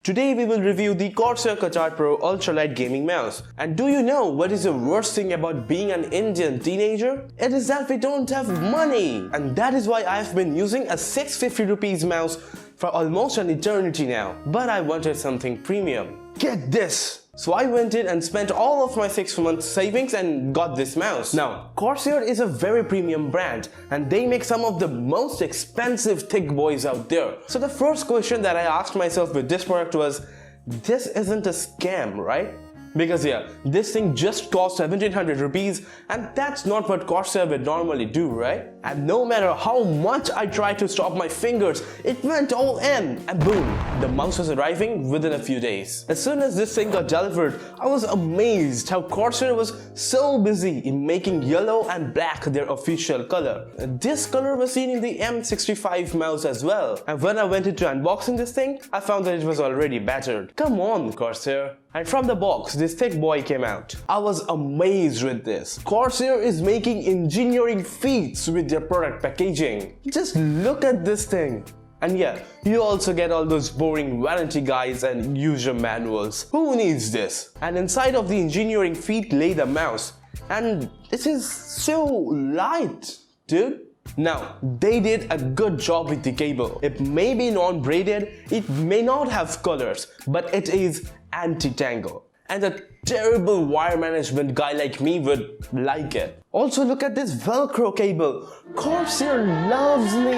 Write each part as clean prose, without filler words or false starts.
Today we will review the Corsair Katar Pro Ultralight Gaming Mouse. And do you know what is the worst thing about being an Indian teenager? It is that we don't have money. And that is why I have been using a 650 rupees mouse for almost an eternity now. But I wanted something premium. Get this! So I went in and spent all of my 6 months savings and got this mouse. Now, Corsair is a very premium brand and they make some of the most expensive thick boys out there. So the first question that I asked myself with this product was, this isn't a scam, right? Because yeah, this thing just cost 1700 rupees and that's not what Corsair would normally do, right? And no matter how much I tried to stop my fingers, it went all in and boom, the mouse was arriving within a few days. As soon as this thing got delivered, I was amazed how Corsair was so busy in making yellow and black their official color. This color was seen in the M65 mouse as well. And when I went into unboxing this thing, I found that it was already battered. Come on, Corsair. And from the box, this thick boy came out. I was amazed with this. Corsair is making engineering feats with their product packaging. Just look at this thing. And yeah, you also get all those boring warranty guides and user manuals. Who needs this? And inside of the engineering feat lay the mouse. And it is so light, dude. Now, they did a good job with the cable. It may be non-braided, it may not have colors, but it is anti-tangle. And a terrible wire management guy like me would like it. Also look at this Velcro cable. Corsair loves me.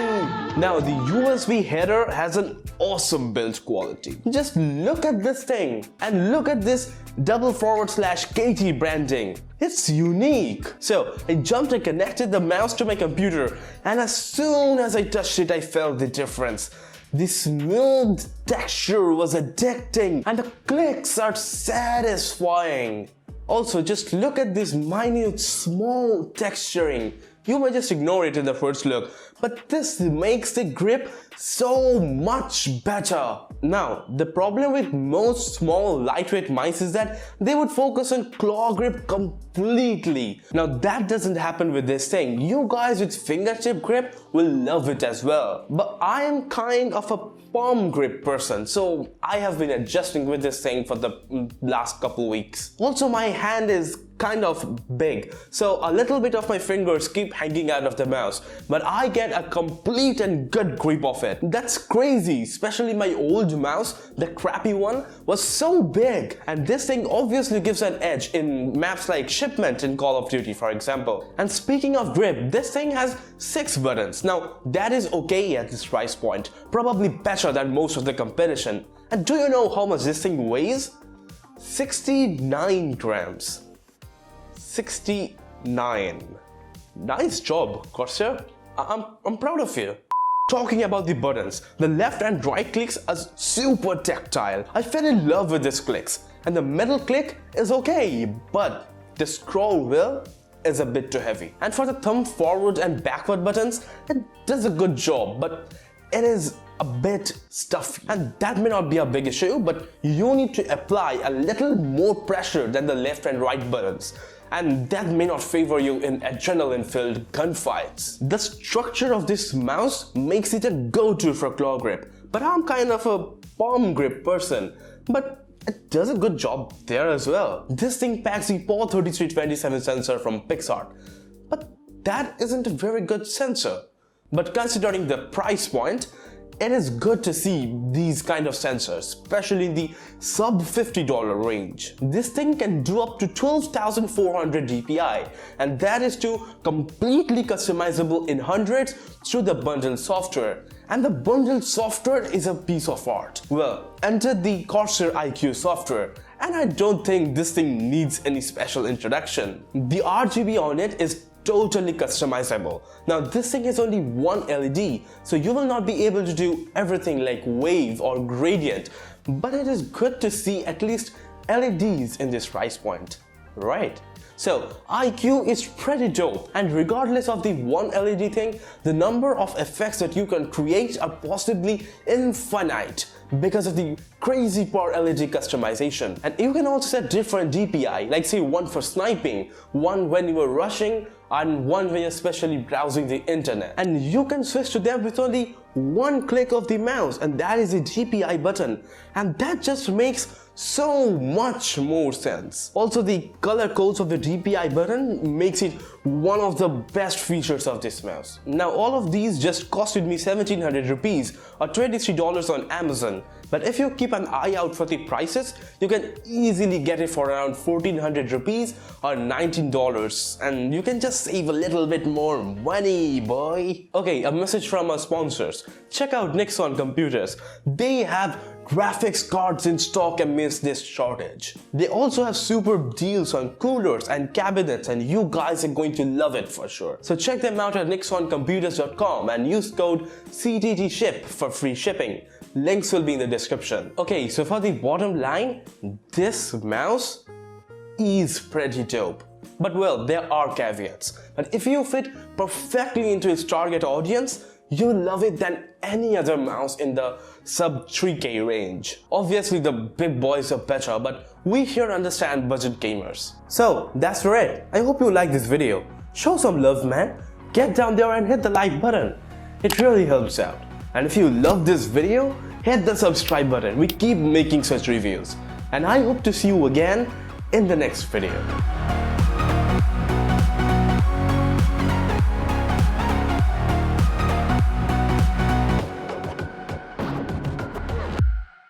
Now the USB header has an awesome build quality. Just look at this thing and look at this /KT branding. It's unique. So I jumped and connected the mouse to my computer and as soon as I touched it I felt the difference. The smooth texture was addicting and the clicks are satisfying. Also, just look at this minute small texturing. You might just ignore it in the first look, but this makes the grip so much better. Now, the problem with most small lightweight mice is that they would focus on claw grip completely. Now that doesn't happen with this thing. You guys with fingertip grip will love it as well. But I am kind of a palm grip person, so I have been adjusting with this thing for the last couple weeks. Also, my hand is kind of big, so a little bit of my fingers keep hanging out of the mouse, but I get a complete and good grip of it. That's crazy, especially my old mouse, the crappy one, was so big, and this thing obviously gives an edge in maps like Shipment in Call of Duty, for example. And speaking of grip, this thing has 6 buttons. Now that is okay at this price point, probably better than most of the competition. And do you know how much this thing weighs? 69 grams. 69. Nice job, Corsair. I'm proud of you. Talking about the buttons, the left and right clicks are super tactile. I fell in love with these clicks. And the middle click is okay, but the scroll wheel is a bit too heavy. And for the thumb forward and backward buttons, it does a good job, but it is a bit stuffy. And that may not be a big issue, but you need to apply a little more pressure than the left and right buttons. And that may not favor you in adrenaline-filled gunfights. The structure of this mouse makes it a go-to for claw grip, but I'm kind of a palm grip person, but it does a good job there as well. This thing packs the PAW 3327 sensor from PixArt, but that isn't a very good sensor. But considering the price point, it is good to see these kind of sensors, especially in the sub $50 range. This thing can do up to 12,400 dpi, and that is too completely customizable in hundreds through the bundle software. And the bundle software is a piece of art. Well, enter the Corsair iCUE software, and I don't think this thing needs any special introduction. The RGB on it is totally customizable. Now this thing has only one LED, so you will not be able to do everything like wave or gradient, but it is good to see at least LEDs in this price point, right? So iCUE is pretty dope, and regardless of the one LED thing, the number of effects that you can create are possibly infinite because of the crazy power LED customization. And you can also set different DPI, like say one for sniping, one when you are rushing, and one when you're especially browsing the internet. And you can switch to them with only one click of the mouse, and that is the DPI button, and that just makes so much more sense. Also, the color codes of the DPI button makes it one of the best features of this mouse. Now all of these just costed me 1700 rupees or $23 on Amazon, but if you keep an eye out for the prices, you can easily get it for around 1400 rupees or $19, and you can just save a little bit more money, boy. Okay, a message from our sponsors. Check out Nixon Computers. They have graphics cards in stock amidst this shortage. They also have superb deals on coolers and cabinets, and you guys are going to love it for sure. So check them out at nixoncomputers.com and use code CTTSHIP for free shipping. Links will be in the description. Okay, so for the bottom line, this mouse is pretty dope. But well, there are caveats. But if you fit perfectly into its target audience, you'll love it than any other mouse in the sub 3K range. Obviously the big boys are better, but we here understand budget gamers. So that's for it. I hope you like this video. Show some love, man. Get down there and hit the like button. It really helps out. And if you love this video, hit the subscribe button. We keep making such reviews. And I hope to see you again in the next video.